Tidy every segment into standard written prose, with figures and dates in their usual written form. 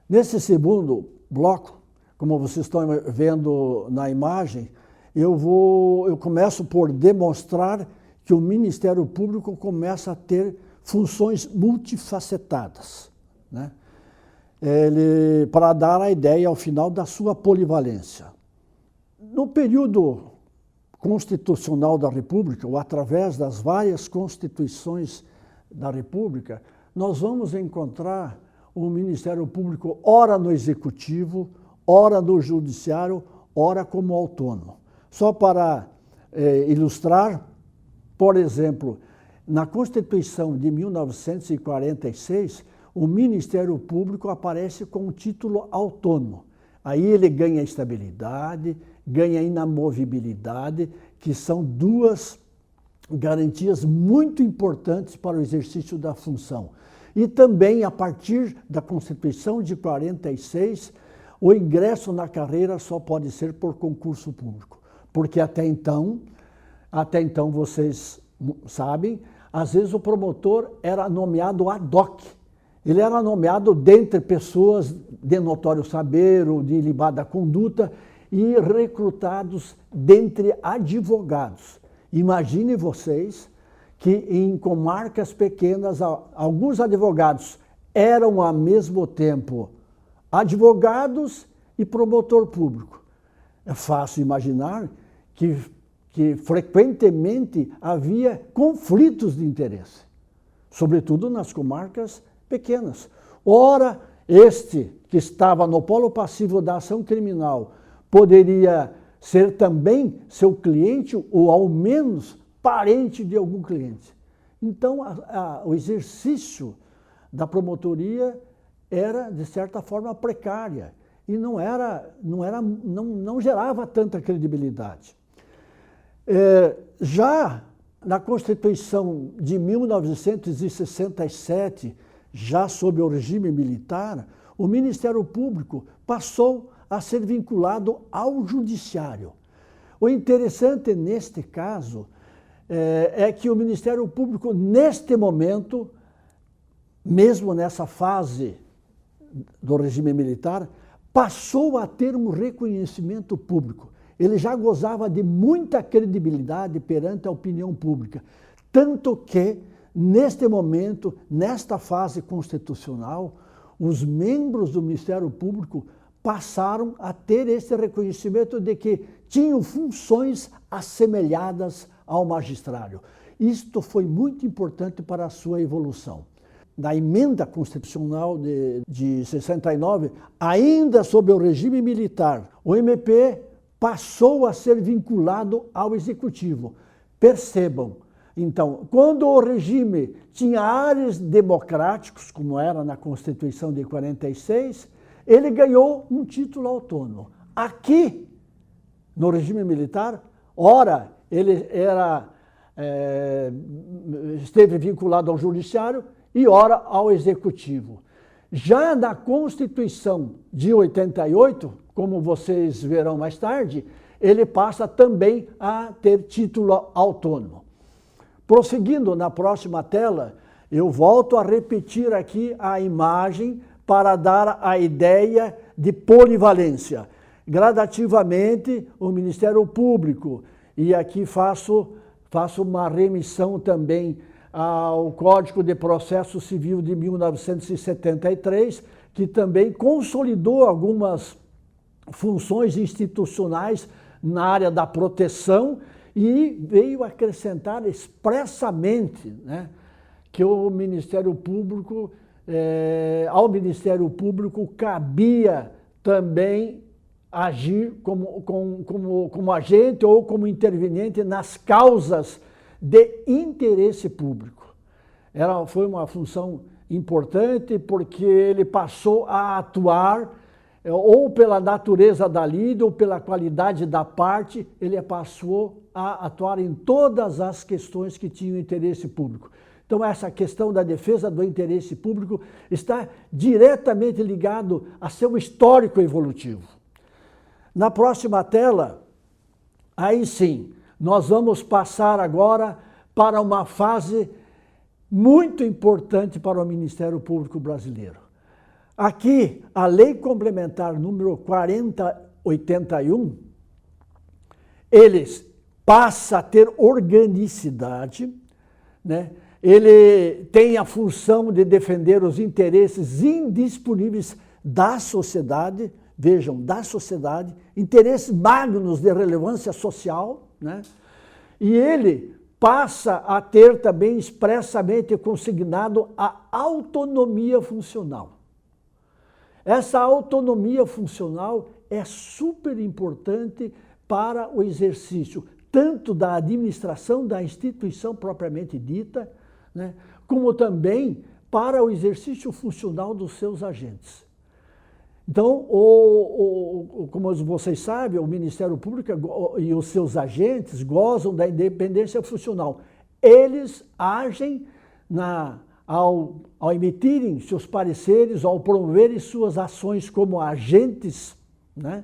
Nesse segundo bloco, como vocês estão vendo na imagem, eu começo por demonstrar que o Ministério Público começa a ter funções multifacetadas, né? Para dar a ideia, ao final, da sua polivalência. No período constitucional da República, ou através das várias constituições da República, nós vamos encontrar o Ministério Público ora no Executivo, ora no Judiciário, ora como autônomo. Só para ilustrar, por exemplo, na Constituição de 1946, o Ministério Público aparece com o título autônomo. Aí ele ganha estabilidade, ganha inamovibilidade, que são duas garantias muito importantes para o exercício da função. E também, a partir da Constituição de 46, o ingresso na carreira só pode ser por concurso público. Porque até então vocês sabem, às vezes o promotor era nomeado ad hoc. Ele era nomeado dentre pessoas de notório saber ou de ilibada conduta e recrutados dentre advogados. Imaginem vocês que em comarcas pequenas, alguns advogados eram ao mesmo tempo advogados e promotor público. É fácil imaginar que frequentemente havia conflitos de interesse, sobretudo nas comarcas pequenas. Ora, este que estava no polo passivo da ação criminal poderia ser também seu cliente ou ao menos parente de algum cliente. Então, o exercício da promotoria era, de certa forma, precária e não gerava tanta credibilidade. Já na Constituição de 1967, já sob o regime militar, o Ministério Público passou a ser vinculado ao Judiciário. O interessante neste caso é que o Ministério Público, neste momento, mesmo nessa fase do regime militar, passou a ter um reconhecimento público. Ele já gozava de muita credibilidade perante a opinião pública, tanto que, neste momento, nesta fase constitucional, os membros do Ministério Público passaram a ter esse reconhecimento de que tinham funções assemelhadas ao magistério. Isto foi muito importante para a sua evolução. Na emenda constitucional de 69, ainda sob o regime militar, o MP passou a ser vinculado ao Executivo. Percebam, então, quando o regime tinha ares democráticos, como era na Constituição de 46, ele ganhou um título autônomo. Aqui, no regime militar, ora, ele esteve vinculado ao Judiciário e ora ao Executivo. Já na Constituição de 88, como vocês verão mais tarde, ele passa também a ter título autônomo. Prosseguindo na próxima tela, eu volto a repetir aqui a imagem para dar a ideia de polivalência. Gradativamente, o Ministério Público, e aqui faço uma remissão também ao Código de Processo Civil de 1973, que também consolidou algumas funções institucionais na área da proteção e veio acrescentar expressamente, né, que ao Ministério Público cabia também agir como agente ou como interveniente nas causas de interesse público. Foi uma função importante porque ele passou a atuar ou pela natureza da lida ou pela qualidade da parte, ele passou a atuar em todas as questões que tinham interesse público. Então, essa questão da defesa do interesse público está diretamente ligado a seu histórico evolutivo. Na próxima tela, aí sim, nós vamos passar agora para uma fase muito importante para o Ministério Público brasileiro. Aqui, a Lei Complementar número 4081, eles passa a ter organicidade, né? Ele tem a função de defender os interesses indisponíveis da sociedade, vejam, da sociedade, interesses magnos de relevância social, né? E ele passa a ter também expressamente consignado a autonomia funcional. Essa autonomia funcional é super importante para o exercício tanto da administração da instituição propriamente dita, né, como também para o exercício funcional dos seus agentes. Então, como vocês sabem, o Ministério Público e os seus agentes gozam da independência funcional. Eles agem ao emitirem seus pareceres, ao promoverem suas ações como agentes, né,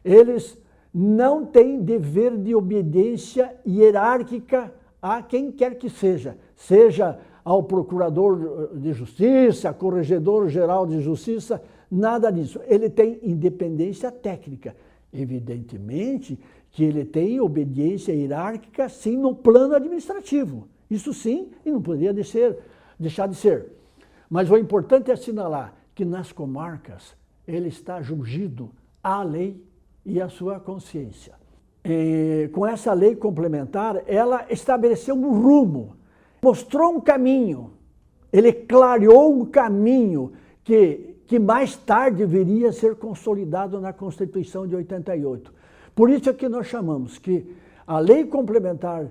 eles não têm dever de obediência hierárquica a quem quer que seja, seja ao Procurador de Justiça, Corregedor-Geral de Justiça, nada disso. Ele tem independência técnica. Evidentemente que ele tem obediência hierárquica, sim, no plano administrativo. Isso sim, e não poderia deixar de ser. Mas o importante é assinalar que nas comarcas ele está jungido à lei e à sua consciência. Com essa lei complementar, ela estabeleceu um rumo, mostrou um caminho, ele clareou um caminho que mais tarde viria a ser consolidado na Constituição de 88. Por isso é que nós chamamos que a lei complementar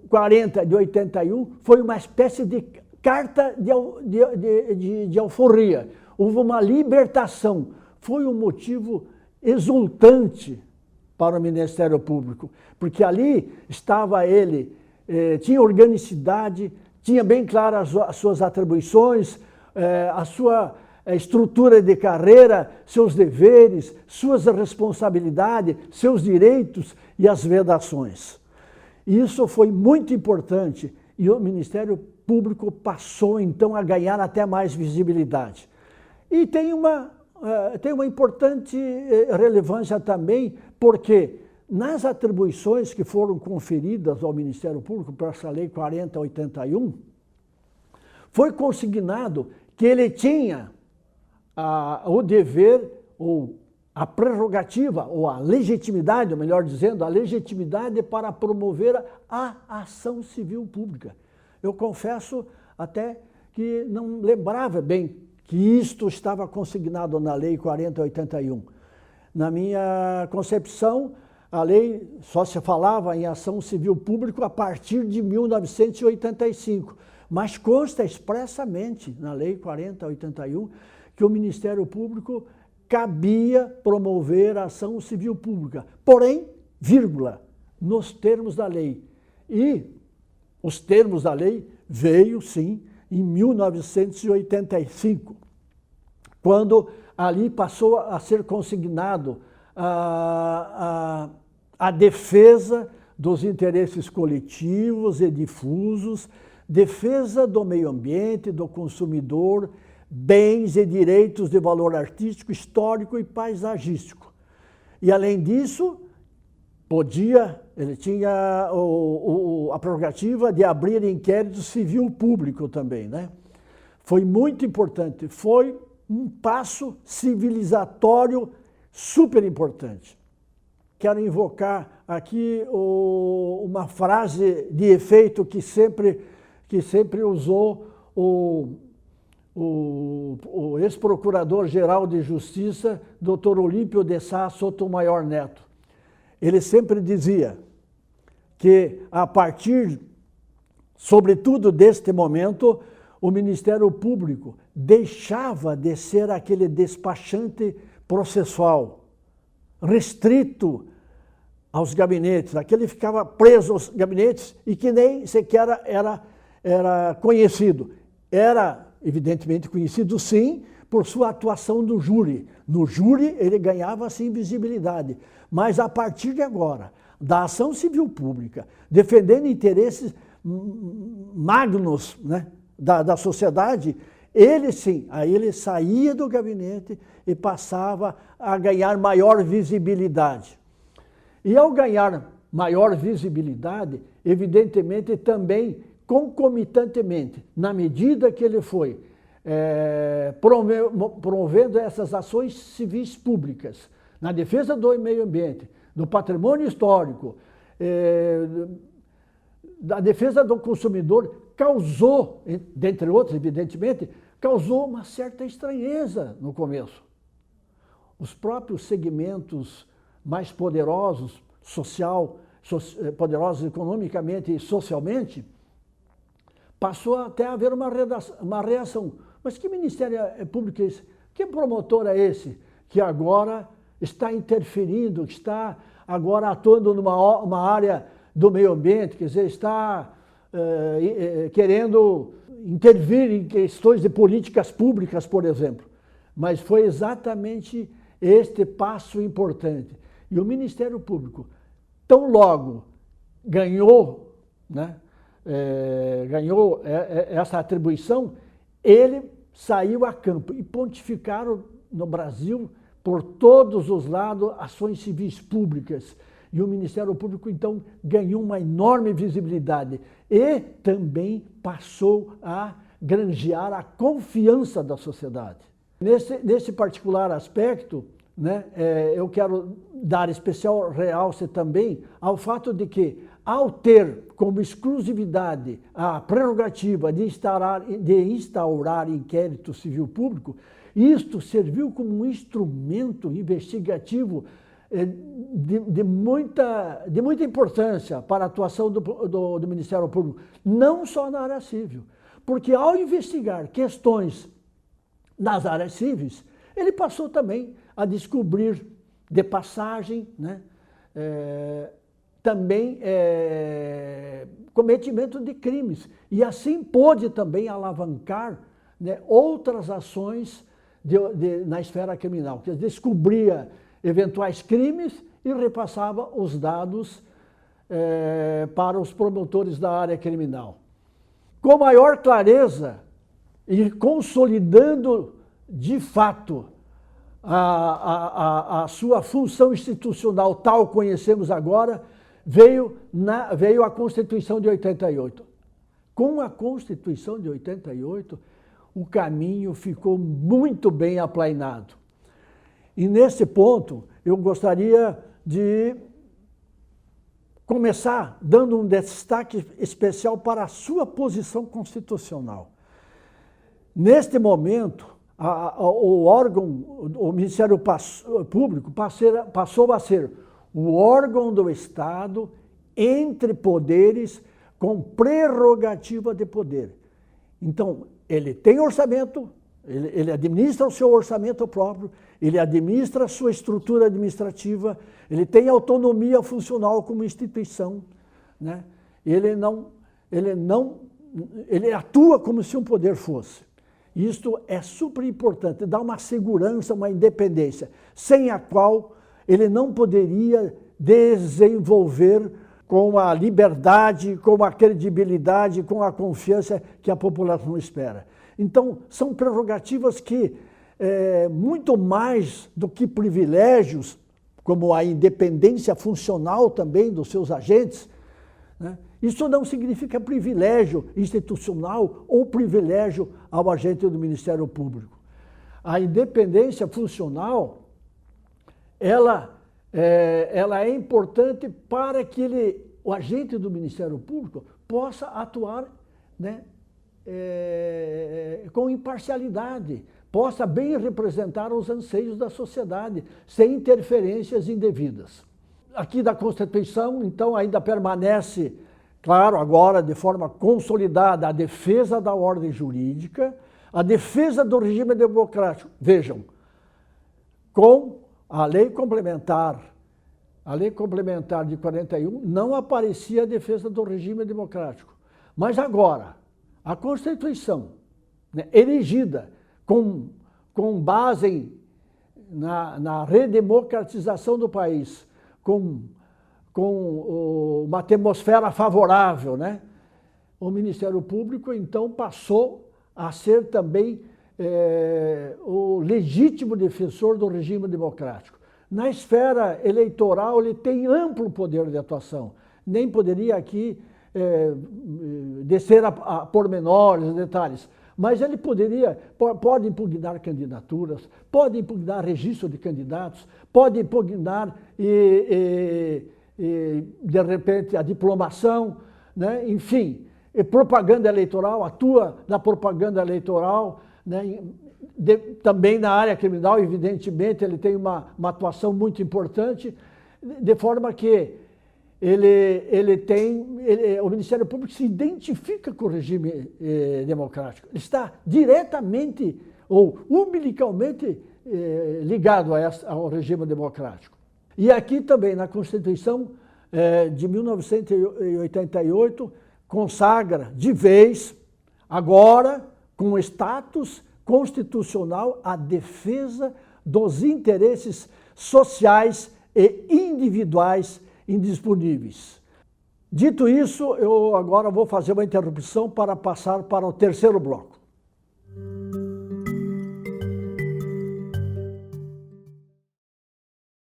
40 de 81 foi uma espécie de carta de alforria. Houve uma libertação, foi um motivo exultante para o Ministério Público, porque ali estava ele, tinha organicidade, tinha bem claras as suas atribuições, a sua estrutura de carreira, seus deveres, suas responsabilidades, seus direitos e as vedações. Isso foi muito importante e o Ministério Público passou então a ganhar até mais visibilidade. E tem uma importante relevância também, porque nas atribuições que foram conferidas ao Ministério Público para essa Lei 4081, foi consignado que ele tinha o dever, ou a prerrogativa, ou a legitimidade, ou melhor dizendo, a legitimidade para promover a ação civil pública. Eu confesso até que não lembrava bem que isto estava consignado na Lei 4081. Na minha concepção, a lei só se falava em ação civil pública a partir de 1985, mas consta expressamente na Lei 4081 que o Ministério Público cabia promover a ação civil pública, porém, vírgula, nos termos da lei. E os termos da lei veio, sim, em 1985, quando ali passou a ser consignado a defesa dos interesses coletivos e difusos, defesa do meio ambiente, do consumidor, bens e direitos de valor artístico, histórico e paisagístico. E, além disso, ele tinha a prerrogativa de abrir inquérito civil público também, né? Foi muito importante, foi um passo civilizatório super importante. Quero invocar aqui uma frase de efeito que sempre usou o ex-procurador-geral de Justiça, Dr. Olímpio de Sá Sotomayor Neto. Ele sempre dizia que, a partir, sobretudo deste momento, o Ministério Público deixava de ser aquele despachante processual, restrito aos gabinetes, aquele ficava preso aos gabinetes e que nem sequer era conhecido. Era, evidentemente, conhecido, sim, por sua atuação no júri. No júri, ele ganhava, sim, visibilidade. Mas, a partir de agora, da ação civil pública, defendendo interesses magnos, né, da sociedade, ele sim, aí ele saía do gabinete e passava a ganhar maior visibilidade. E ao ganhar maior visibilidade, evidentemente também concomitantemente, na medida que ele foi promovendo essas ações civis públicas, na defesa do meio ambiente, do patrimônio histórico, da defesa do consumidor, causou, dentre outros, evidentemente, causou uma certa estranheza no começo. Os próprios segmentos mais poderosos, poderosos economicamente e socialmente, passou até a haver uma reação. Mas que Ministério Público é esse? Que promotor é esse que agora está interferindo, que está agora atuando numa área do meio ambiente, quer dizer, está querendo intervir em questões de políticas públicas, por exemplo. Mas foi exatamente este passo importante. E o Ministério Público, tão logo ganhou, né, ganhou essa atribuição, ele saiu a campo e pontificaram no Brasil, por todos os lados, ações civis públicas. E o Ministério Público, então, ganhou uma enorme visibilidade e também passou a granjear a confiança da sociedade. Nesse particular aspecto, né, eu quero dar especial realce também ao fato de que, ao ter como exclusividade a prerrogativa de instaurar inquérito civil público, isto serviu como um instrumento investigativo de muita importância para a atuação do Ministério Público, não só na área civil, porque ao investigar questões nas áreas civis, ele passou também a descobrir de passagem, né, também cometimento de crimes, e assim pôde também alavancar, né, outras ações na esfera criminal, que descobria eventuais crimes e repassava os dados para os promotores da área criminal. Com maior clareza e consolidando de fato a sua função institucional, tal conhecemos agora, veio a Constituição de 88. Com a Constituição de 88, o caminho ficou muito bem aplainado. E nesse ponto, eu gostaria de começar dando um destaque especial para a sua posição constitucional. Neste momento, o Ministério Público passou a ser o órgão do Estado entre poderes com prerrogativa de poder. Então, ele tem orçamento, ele administra o seu orçamento próprio, ele administra a sua estrutura administrativa, ele tem autonomia funcional como instituição, né? Ele atua como se um poder fosse. Isto é super importante, dá uma segurança, uma independência, sem a qual ele não poderia desenvolver com a liberdade, com a credibilidade, com a confiança que a população espera. Então, são prerrogativas que, muito mais do que privilégios, como a independência funcional também dos seus agentes, né? Isso não significa privilégio institucional ou privilégio ao agente do Ministério Público. A independência funcional, ela é importante para que o agente do Ministério Público possa atuar, né, com imparcialidade, possa bem representar os anseios da sociedade, sem interferências indevidas. Aqui da Constituição, então, ainda permanece, claro, agora de forma consolidada, a defesa da ordem jurídica, a defesa do regime democrático. Vejam, com a lei complementar de 41, não aparecia a defesa do regime democrático. Mas agora, a Constituição, né, erigida com base na redemocratização do país, com uma atmosfera favorável, né, o Ministério Público, então, passou a ser também o legítimo defensor do regime democrático. Na esfera eleitoral, ele tem amplo poder de atuação. Nem poderia aqui descer a pormenores, detalhes, mas ele pode impugnar candidaturas, pode impugnar registro de candidatos, pode impugnar, de repente, a diplomação, né? Enfim, propaganda eleitoral, atua na propaganda eleitoral, né? Também na área criminal, evidentemente, ele tem uma atuação muito importante, de forma que o Ministério Público se identifica com o regime democrático. Ele está diretamente ou umbilicalmente ligado ao regime democrático. E aqui também, na Constituição de 1988, consagra de vez, agora, com status constitucional, a defesa dos interesses sociais e individuais indisponíveis. Dito isso, eu agora vou fazer uma interrupção para passar para o terceiro bloco.